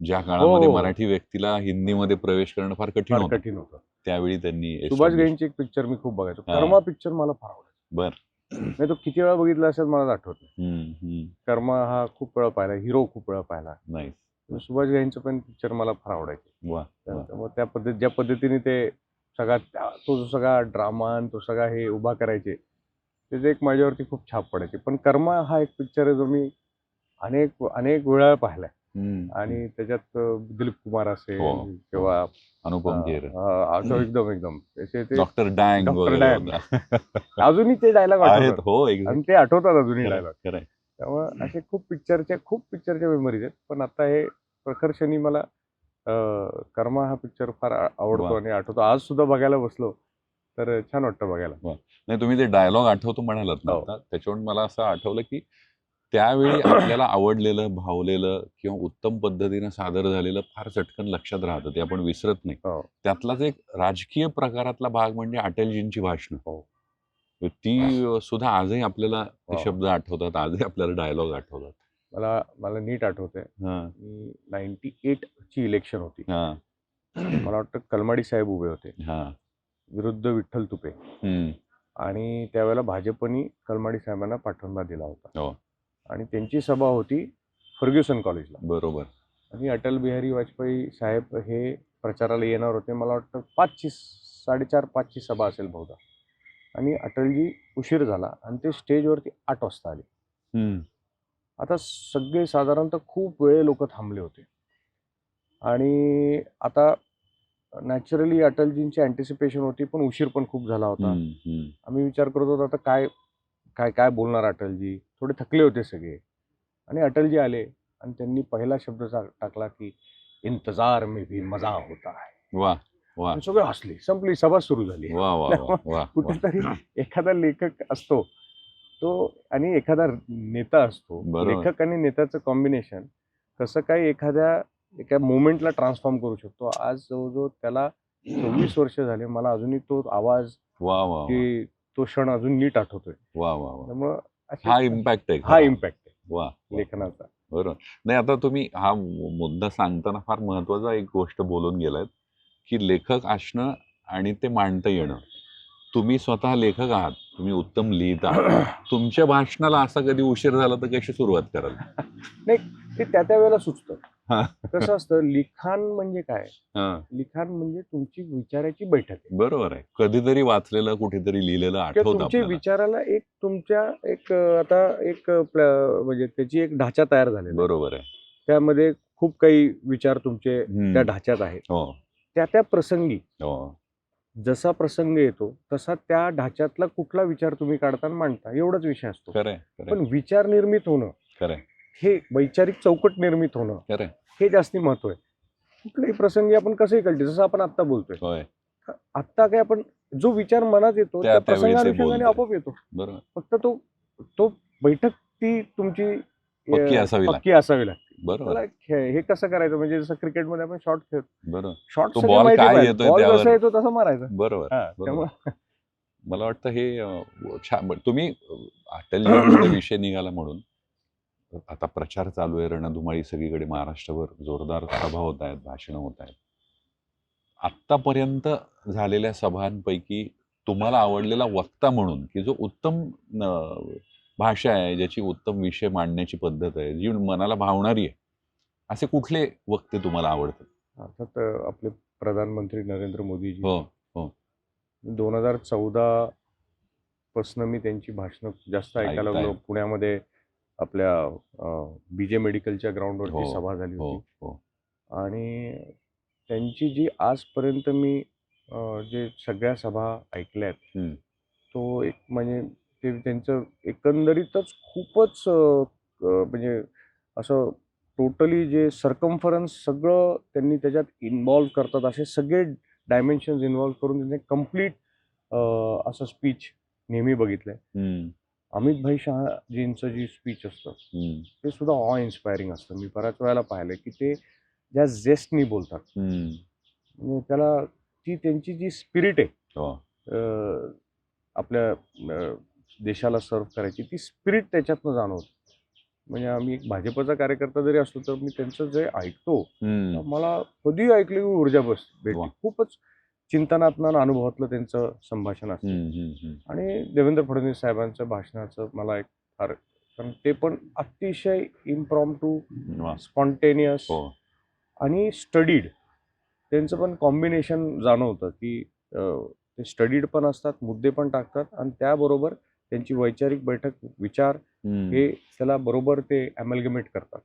ज्या काळामध्ये मराठी व्यक्तीला हिंदीमध्ये प्रवेश करणं फार कठीण होतं, त्यावेळी त्यांनी सुभाष घईंची एक पिक्चर मी खूप बघायचो. कर्मा पिक्चर मला फार आवडायचं. नाही तो किती वेळा बघितला असेल मला आठवत नाही. कर्मा हा खूप वेळा पाहिला, हिरो खूप वेळा पाहिला. नाही. सुभाष घाईंचं पण पिक्चर मला फार आवडायचे. वा. त्यामुळे ज्या पद्धतीने ते सगळा तो जो सगळा ड्रामा आणि तो सगळा हे उभा करायचे, त्याचे एक माझ्यावरती खूप छाप पडायची. पण कर्मा हा एक पिक्चर आहे जो मी अनेक अनेक वेळा पाहिलाय. आणि त्याच्यात दिलीप कुमार असेल किंवा अनुपम खेर, असं एकदम एकदम ते डॉक्टर डँग डॉक्टर वगैरे डँग. होता. अजून ते डायलॉग आहेत आठवतात हो आणि ते आठवतात अजूनही खरंय, डायलॉग. खरंय. त्यामुळे असे खूप पिक्चरच्या मेमरीज आहेत. पण आता हे प्रखरशनी मला कर्मा हा पिक्चर फार आवडतो वा. आणि आठवतो. आज सुद्धा बघायला बसलो तर छान वाटतं बघायला. नाही तुम्ही ते डायलॉग आठवतो म्हणालात ना हो. आता, त्याच्यावरून मला असं आठवलं की त्यावेळी आपल्याला आवडलेलं, भावलेलं किंवा उत्तम पद्धतीने सादर झालेलं फार चटकन लक्षात राहतं, ते आपण विसरत नाही. हो. त्यातलाच एक राजकीय प्रकारातला भाग म्हणजे अटलजींची भाषणं. हो. ती सुद्धा आजही आपल्याला ते हो. शब्द आठवतात, आजही आपल्याला डायलॉग आठवतात. मला नीट आठवतंय. हां, 98 ची इलेक्शन होती. हां, मला वाटतं कलमाडी साहेब उभे होते हां. विरुद्ध विठ्ठल तुपे. आणि त्यावेळेला भाजपनी कलमाडी साहेबांना पाठिंबा दिला होता. हो. आणि त्यांची सभा होती फर्ग्युसन कॉलेजला. बरोबर. आणि अटल बिहारी वाजपेयी साहेब हे प्रचाराला येणार होते. मला वाटतं 4:30-5ची सभा असेल बहुधा. आणि अटलजी उशीर झाला आणि ते स्टेजवरती 8 वाजता आले. आता सगळे साधारणतः खूप वेळ लोक थांबले होते. आणि आता नॅचरली अटलजींची अँटिसिपेशन होती, पण उशीर पण खूप झाला होता. आम्ही विचार करत होतो आता काय काय काय बोलणार अटलजी. थोडे थकले होते सगळे. आणि अटलजी आले आणि त्यांनी पहिला शब्द टाकला की इंतजार में भी मजा होता है. वा वा. सगळे हसले. संपली, सभा सुरू झाली. वा वा वा वा. कुठेतरी एखादा लेखक असतो तो आणि एखादा नेता असतो. लेखक आणि नेत्याचं कॉम्बिनेशन कसं काय एका मोमेंटला ट्रान्सफॉर्म करू शकतो. आज जवळजवळ त्याला 24 वर्ष झाले. मला अजूनही तो आवाज की तो क्षण अजून नीट आठवतोय. वा वा वा. त्यामुळं हा इम्पॅक्ट आहे. हा इम्पॅक्ट आहे वा लेखनाचा. बरोबर. नाही आता तुम्ही हा मुद्दा सांगताना फार महत्वाचा एक गोष्ट बोलून गेलात की लेखक असणं आणि ते मांडता येणं. तुम्ही स्वतः लेखक आहात, तुम्ही उत्तम लिहिता. तुमच्या भाषणाला असा कधी उशीर झाला तर कशी सुरुवात कराल? नाही, ते त्या वेळेला सुचतं. कसं असतं, लिखाण म्हणजे काय? लिखाण म्हणजे तुमची विचाराची बैठक आहे. बरोबर आहे. कधीतरी वाचलेलं, कुठेतरी लिहिलेलं आठवतं तुमच्या आपल्याला. विचाराला म्हणजे त्याची एक ढाचा तयार झालेला. बरोबर आहे. त्यामध्ये खूप काही विचार तुमचे त्या ढाच्यात आहेत. त्या प्रसंगी जसा प्रसंग येतो तसा त्या ढाच्यातला कुठला विचार तुम्ही काढता आणि मांडता, एवढाच विषय असतो. पण विचार निर्मित होणं, हे वैचारिक चौकट निर्मित होणं, हे जास्ती महत्व आहे. कुठल्याही प्रसंगी आपण कसंही कळते, जसं आपण आता बोलतोय. आता काय आपण जो विचार मनात येतो त्या प्रसंगानुषंगाने आपोआप येतो. फक्त तो बैठक ती तुमची पक्की असावी लागते. बरोबर. हे कसं करायचं, म्हणजे जसं क्रिकेटमध्ये आपण शॉट खेळतो. बरोबर. शॉट बॉल काय येतोय त्यावर जसा येतो तसं मारायचं. बरोबर. त्यामुळे मला वाटतं हे छान. तुम्ही अटलजींचा विषय निघाला म्हणून आता प्रचार चालू आहे, रणधुमाळी सगळीकडे महाराष्ट्रावर जोरदार सभा होत आहेत, भाषणं होत आहेत. आत्तापर्यंत झालेल्या सभांपैकी तुम्हाला आवडलेला वक्ता म्हणून की जो उत्तम भाषा आहे, ज्याची उत्तम विषय मांडण्याची पद्धत आहे, जी मनाला भावणारी आहे, असे कुठले वक्ते तुम्हाला आवडतात? अर्थात आपले प्रधानमंत्री नरेंद्र मोदीजी. 2014 पासून मी त्यांची भाषणं जास्त ऐकायला लागलो. पुण्यामध्ये आपल्या बीजे मेडिकलच्या ग्राउंडवरती सभा झाली होती. आणि त्यांची जी आजपर्यंत मी जे सगळ्या सभा ऐकल्यात, तो एक म्हणजे ते त्यांचं एकंदरीतच खूपच म्हणजे असं टोटली जे सर्कम्फरन्स सगळं त्यांनी त्याच्यात इन्व्हॉल्व करतात, असे सगळे डायमेन्शन्स इन्व्हॉल्व करून त्यांनी कम्प्लीट असं स्पीच नेहमी बघितलंय. अमित भाई शहाजींचं जी स्पीच असतं ते सुद्धा ऑ इन्स्पायरिंग असतं. मी बऱ्याच वेळेला पाहिलंय की ते ज्या झेस्टनी बोलतात, म्हणजे त्याला ती त्यांची जी स्पिरिट आहे आपल्या देशाला सर्व्ह करायची, ती स्पिरिट त्याच्यातनं जाणवते. म्हणजे आम्ही एक भाजपचा कार्यकर्ता जरी असलो तर मी त्यांचं जे ऐकतो, मला कधी ऐकली ऊर्जा भेटते. खूपच चिंतनातनं अनुभवातलं त्यांचं संभाषण असतं. आणि देवेंद्र फडणवीस साहेबांचं भाषणाचं मला एक फार, कारण ते पण अतिशय इम्प्रॉम्प्टू, स्पॉन्टेनियस आणि स्टडीड, त्यांचं पण कॉम्बिनेशन जाणवतं की ते स्टडीड पण असतात, मुद्दे पण टाकतात, आणि त्याबरोबर त्यांची वैचारिक बैठक, विचार हे त्याला बरोबर ते अमॅलगमेट करतात.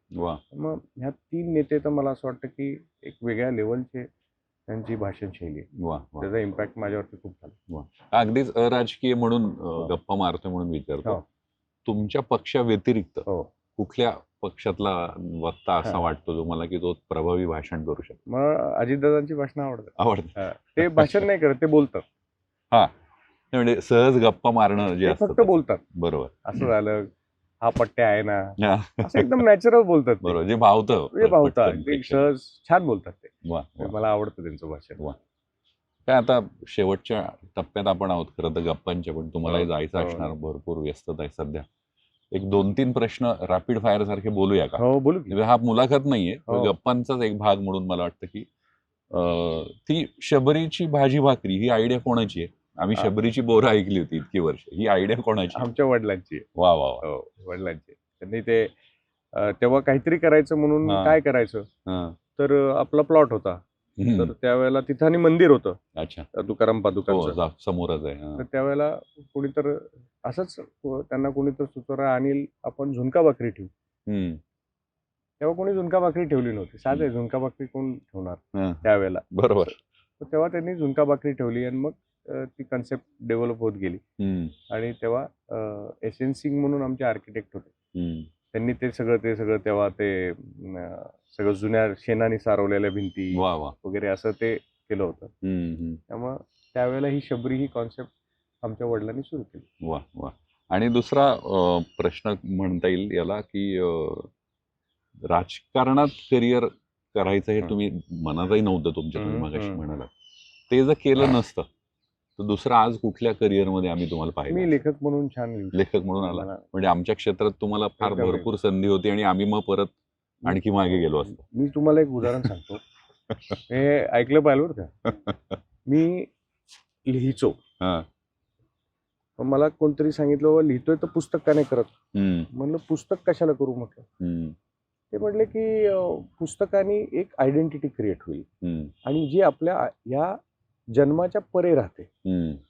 मग ह्या 3 नेते तर मला असं वाटतं की एक वेगळ्या लेवलचे त्यांची भाषण शैली आहे. त्याचा इम्पॅक्ट माझ्यावरती खूप झाला. अगदीच अराजकीय म्हणून गप्पा मारतो म्हणून विचारतो, तुमच्या पक्षा व्यतिरिक्त कुठल्या पक्षातला वक्ता असा वाटतो तुम्हाला की तो प्रभावी भाषण करू शकतो? मग अजितदादांची भाषणं आवडतात. ते भाषण नाही करत, ते बोलतात. म्हणजे सहज गप्पा मारणं जे फक्त बोलतात. बरोबर. असं झालं, हा पट्ट्या आहे ना, असं एकदम नॅचरल बोलतात. बरोबर, जे भावतं ते सहज छान बोलतात ते. मला आवडतं त्यांचं भाषण. काय आता शेवटच्या टप्प्यात आपण आहोत खरं तर गप्पांच्या, पण तुम्हालाही जायचं असणार, भरपूर व्यस्तता आहे सध्या. एक 2-3 प्रश्न रॅपिड फायर सारखे बोलूया का? हो, बोलू की. हा मुलाखत नाहीये, गप्पांचाच एक भाग म्हणून मला वाटतं की ती शबरीची भाजी भाकरी ही आयडिया कोणाची आहे? आम्ही शबरीची बोरं ऐकली होती इतकी वर्ष, ही आयडिया कोणाची? आमच्या वडिलांची. वा, वडिलांची. त्यांनी ते तेव्हा काहीतरी करायचं म्हणून काय करायचं, तर आपला प्लॉट होता, तर त्यावेळेला तिथं आणि मंदिर होतं. अच्छा. तुकाराम पादुकांचं समोरच आहे. तर त्यावेळेला कोणीतर असंच त्यांना कोणीतर सुचवलं, अनिल आपण झुणका भाकरी ठेवू. तेव्हा कोणी झुणका भाकरी ठेवली नव्हती. साधे झुणका भाकरी कोण ठेवणार त्यावेळेला, बरोबर. तेव्हा त्यांनी झुणका भाकरी ठेवली, आणि मग ती कन्सेप्ट डेव्हलप होत गेली. आणि तेव्हा एस.एन. सिंग म्हणून आमचे आर्किटेक्ट होते, त्यांनी ते सगळं तेव्हा ते सगळं जुन्या शेणाने सारवलेल्या भिंती वगैरे असं ते केलं होतं. त्यामुळं त्यावेळेला ही शबरी ही कॉन्सेप्ट आमच्या वडिलांनी सुरू केली. वा. आणि दुसरा प्रश्न म्हणता येईल याला की राजकारणात करिअर करायचं हे तुम्ही मनातही नव्हतं तुमच्या, तुम्ही मगाशी म्हणाला, ते जर केलं नसतं तर दुसरं आज कुठल्या करिअरमध्ये आम्ही तुम्हाला पाहिलं? मी लेखक म्हणून छान लेखक म्हणून आला, म्हणजे आमच्या क्षेत्रात तुम्हाला फार भरपूर संधी होती आणि आम्ही मग परत आणखी मागे गेलो असतो. मी तुम्हाला एक उदाहरण सांगतो. हे ऐकलं पाहिलं बरं का. मी लिहिचो, पण मला कोणतरी सांगितलं, बाबा लिहितोय तर पुस्तक का नाही करत? म्हणलं पुस्तक कशाला करू म्हटलं. ते म्हटले की पुस्तकाने एक आयडेंटिटी क्रिएट होईल, आणि जी आपल्या या जन्माच्या परे राहते.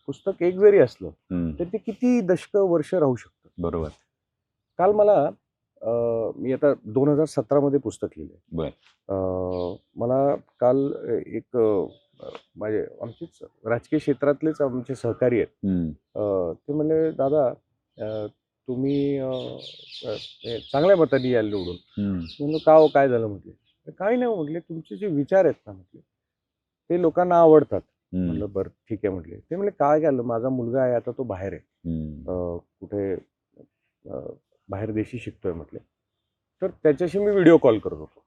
पुस्तक एक जरी असलं तर ते किती दशक वर्ष राहू शकतं. बरोबर. काल मला मी आता 2017 मध्ये पुस्तक लिहिलंय. मला काल एक माझे आमचेच राजकीय क्षेत्रातलेच आमचे सहकारी आहेत, ते म्हणले, दादा तुम्ही चांगल्या मताने यायला निवडून. म्हणलं का हो, काय झालं म्हटले. काही नाही म्हटले, तुमचे जे विचार आहेत ना म्हटले ते लोकांना आवडतात. म्हणलं बरं ठीक आहे म्हटले. ते म्हणले काय झालं, माझा मुलगा आहे आता, तो बाहेर आहे, कुठे बाहेर देशी शिकतोय म्हटले, तर त्याच्याशी मी व्हिडिओ कॉल करत होतो.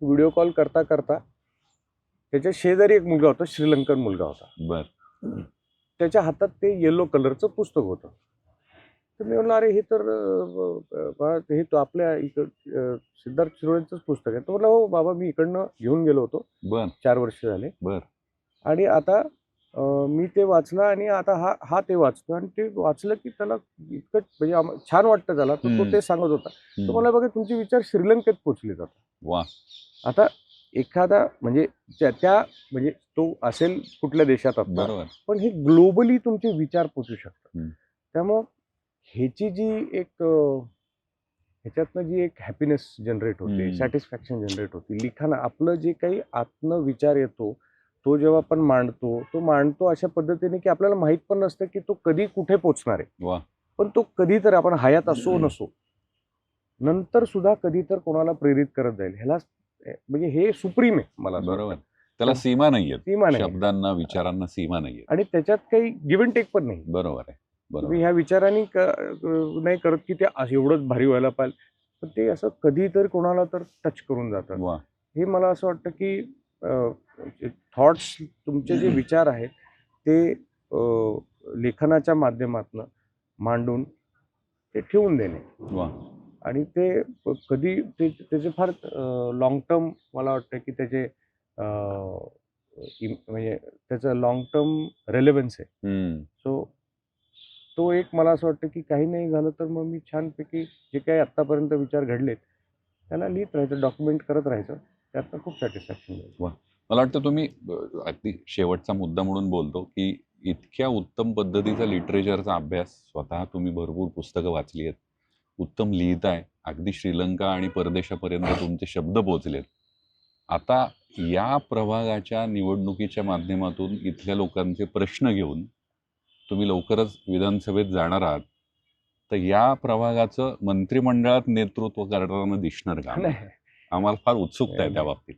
व्हिडिओ कॉल करता करता त्याच्या शेजारी एक मुलगा होता, श्रीलंकन मुलगा होता. त्याच्या हातात ते येलो कलरचं पुस्तक होतं. तर मी म्हणलं, अरे हे तर हे तो आपल्या इकडं सिद्धार्थ शिरोळेंचंच पुस्तक आहे. तो म्हणला, हो बाबा, मी इकडनं घेऊन गेलो होतो, 4 वर्ष झाले, आणि आता मी ते वाचलं, आणि आता हा ते वाचतो, आणि ते वाचलं की त्याला इतकं म्हणजे छान वाटतं त्याला. तर तो ते सांगत होता. तो मला, बघा तुमचे विचार श्रीलंकेत पोचले जातात. आता एखादा म्हणजे त्या म्हणजे तो असेल कुठल्या देशात आता, पण हे ग्लोबली तुमचे विचार पोचू शकतात. त्यामुळं ह्याची जी एक ह्याच्यातनं जी एक हॅपीनेस जनरेट होते, सॅटिस्फॅक्शन जनरेट होते, लिखाण आपलं जे काही आत्मविचार येतो तो जेव्हा आपण मांडतो अशा पद्धतीने की आपल्याला माहित पण नसतं की तो कधी कुठे पोचणार आहे. पण तो कधी तर आपण हयात असो नसो, नंतर सुद्धा कधी तर कोणाला प्रेरित करत जाईल. ह्याला म्हणजे हे सुप्रीम आहे मला. बरोबर. त्याला सीमा नाहीये, शब्दांना, विचारांना सीमा नाहीये, आणि त्याच्यात काही गिव्ह अँड टेक पण नाही. बरोबर आहे. तुम्ही ह्या विचारांनी नाही करत की ते एवढंच भारी व्हायला पाहिजे, पण ते असं कधीतरी कोणाला तर टच करून जातात. हे मला असं वाटतं की थॉट्स, तुमचे जे विचार आहेत ते लेखनाच्या माध्यमातून मांडून ते ठेवून देणे, आणि ते कधी त्याचे फार लॉंग टर्म मला वाटतं की त्याचे म्हणजे त्याचं लॉंग टर्म रेलेव्हन्स आहे. हम्म. सो तो एक मला असं वाटतं की काही नाही झालं तर मग मी छानपैकी जे काही आत्तापर्यंत विचार घडलेत त्याला लिहित राहायचं, डॉक्युमेंट करत राहायचं, त्यातनं खूप सॅटिस्फॅक्शन मिळतं. मला वाटतं तुम्ही अगदी शेवटचा मुद्दा म्हणून बोलतो की इतक्या उत्तम पद्धतीचा लिटरेचरचा अभ्यास, स्वतः तुम्ही भरपूर पुस्तकं वाचली आहेत, उत्तम लिहिताय, अगदी श्रीलंका आणि परदेशापर्यंत तुमचे शब्द पोहोचलेत. आता या प्रभागाच्या निवडणुकीच्या माध्यमातून इथल्या लोकांचे प्रश्न घेऊन तुम्ही लवकरच विधानसभेत जाणार आहात, तर या प्रभागाचं मंत्रिमंडळात नेतृत्व करताना दिसणार का? नाही, आम्हाला फार उत्सुकता आहे त्या बाबतीत.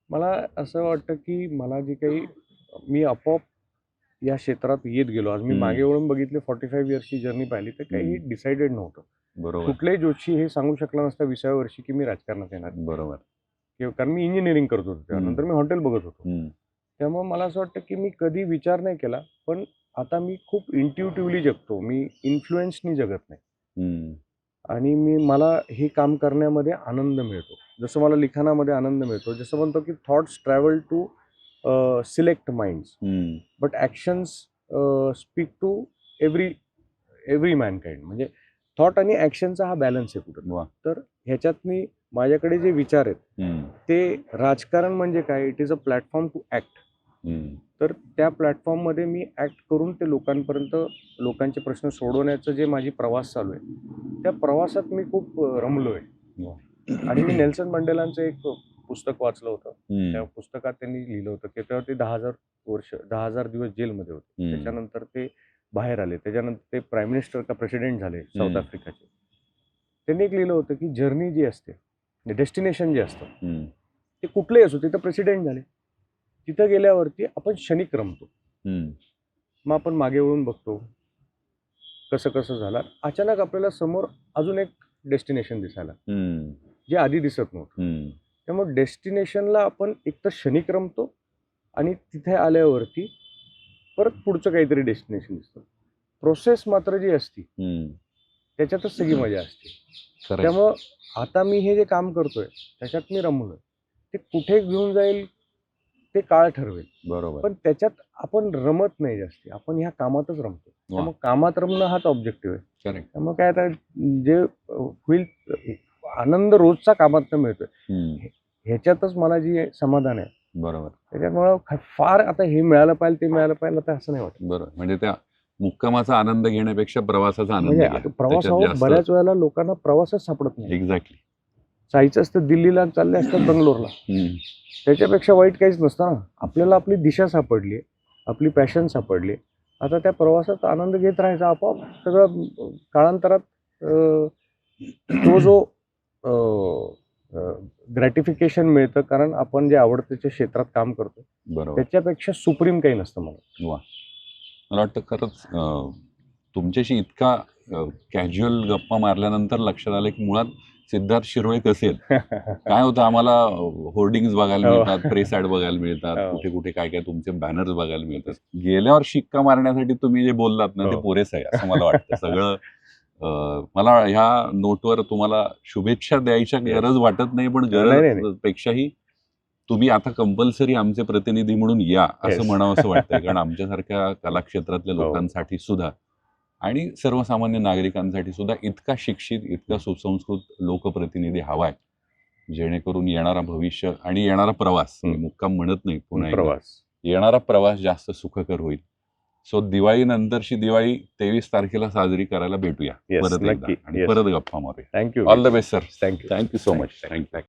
मला असं वाटतं की मला जे काही मी आपोआप या क्षेत्रात येत गेलो. आज मी हम्म. मागे वळून बघितले, 45 इयर्सची जर्नी पाहिली, तर काही डिसाइडेड नव्हतं. बरोबर कुठल्याही जोशी हे सांगू शकला नसता 20व्या वर्षी की मी राजकारणात येणार, बरोबर. कारण मी इंजिनिअरिंग करत होतो तेव्हा. नंतर मी हॉटेल बघत होतो. हम्म. त्यामुळे मला असं वाटतं की मी कधी विचार नाही केला, पण आता मी खूप इंट्युटिव्हली जगतो. मी इन्फ्लुएन्सनी जगत नाही. हम्म. आणि मला हे काम करण्यामध्ये आनंद मिळतो. जसं मला लिखाणामध्ये आनंद मिळतो, जसं म्हणतो की thoughts travel to select minds, hmm. But actions speak to every mankind. म्हणजे थॉट आणि ॲक्शनचा हा बॅलन्स आहे कुठं. वा. तर ह्याच्यातनी माझ्याकडे जे विचार आहेत हम्म. ते, राजकारण म्हणजे काय, it is a platform to act. Hmm. तर त्या प्लॅटफॉर्ममध्ये मी ॲक्ट करून ते लोकांपर्यंत, लोकांचे प्रश्न सोडवण्याचं जे माझी प्रवास चालू आहे, त्या प्रवासात मी खूप रमलो आहे. वा. आणि मी नेल्सन मंडेलांचं एक पुस्तक वाचलं होतं. हम्म. त्या पुस्तकात त्यांनी लिहिलं होतं की त्यावर ते 10,000 दिवस जेलमध्ये होते. हम्म. त्याच्यानंतर ते बाहेर आले, त्याच्यानंतर ते प्राईम मिनिस्टर का प्रेसिडेंट झाले साऊथ आफ्रिकाचे. त्यांनी एक लिहिलं होतं की जर्नी जी असते, डेस्टिनेशन जे असतं, हम्म. ते कुठलेही असो, तिथं प्रेसिडेंट झाले, तिथं गेल्यावरती आपण क्षणिक रमतो. हम्म. मग आपण मागे वळून बघतो कसं कसं झालं, अचानक आपल्याला समोर अजून एक डेस्टिनेशन दिसायला, हम्म. जे आधी दिसत नव्हतं. हम्म. त्यामुळे डेस्टिनेशनला आपण एकतर क्षणिक रमतो आणि तिथे आल्यावरती परत पुढचं काहीतरी डेस्टिनेशन दिसतं. प्रोसेस मात्र जी असती हम्म. त्याच्यातच सगळी मजा असते. खरं आहे. त्यामुळं आता मी हे जे काम करतोय त्याच्यात मी रमलोय. ते कुठे घेऊन जाईल ते काळ ठरवेल, बरोबर. पण त्याच्यात आपण रमत नाही जास्ती, आपण ह्या कामातच रमतो. त्यामुळे कामात रमणं हाच ऑब्जेक्टिव्ह आहे. करेक्ट. त्यामुळे काय आता जे होईल, आनंद रोजचा कामात मिळतोय, हम्म. ह्याच्यातच मला जी समाधान आहे. बरोबर. त्याच्यामुळं फार आता हे मिळालं पाहिजे ते मिळालं पाहिजे आता असं नाही वाटत. बरोबर. म्हणजे त्या मुक्कामाचा आनंद घेण्यापेक्षा प्रवासाचा आनंद म्हणजे घ्या. आता प्रवासावर बऱ्याच वेळेला लोकांना प्रवासच सापडत नाही. एक्झॅक्टली. जायचं असतं दिल्लीला, चालले असतात बंगलोरला, त्याच्यापेक्षा वाईट काहीच नसतं ना. आपल्याला आपली दिशा सापडली, आपली पॅशन सापडली, आता त्या प्रवासाचा आनंद घेत राहायचा. आपोआप सगळं काळांतरात तो जो ग्रॅटिफिकेशन मिळतं, कारण आपण जे आवडत्याच्या क्षेत्रात काम करतो बरोबर. त्याच्यापेक्षा सुप्रीम काही नसतं मला. वा. मला वाटतं खरंच तुमच्याशी इतका कॅज्युअल गप्पा मारल्यानंतर लक्षात आलं की मुळात सिद्धार्थ शिरोळे कसे आहेत. काय होतं, आम्हाला होर्डिंग्स बघायला मिळतात, प्रेस ॲड बघायला मिळतात, कुठे कुठे काय काय तुमचे बॅनर्स बघायला मिळतात. गेल्यावर शिक्का मारण्यासाठी तुम्ही जे बोललात ना ते पुरेसं आहे असं मला वाटतं. सगळं मला ह्या नोटवर तुम्हाला शुभेच्छा द्यायच्या गरज वाटत नाही, पण गरज पेक्षाही तुम्ही आता कंपल्सरी आमचे प्रतिनिधी म्हणून या असं म्हणावं असं वाटतंय. कारण आमच्यासारख्या कलाक्षेत्रातल्या लोकांसाठी सुद्धा आणि सर्वसामान्य नागरिकांसाठी सुद्धा इतका शिक्षित, इतका सुसंस्कृत लोकप्रतिनिधी हवाय, जेणेकरून येणारा भविष्य आणि येणारा प्रवास, मुक्काम म्हणत नाही पुन्हा प्रवास, येणारा प्रवास जास्त सुखकर होईल. सो दिवाळीनंतरची दिवाळी 23 तारखेला साजरी करायला भेटूया परत एकदा आणि परत गप्पा मारूया. Thank you. All the best sir. Thank you. Thank you so much. Thank you.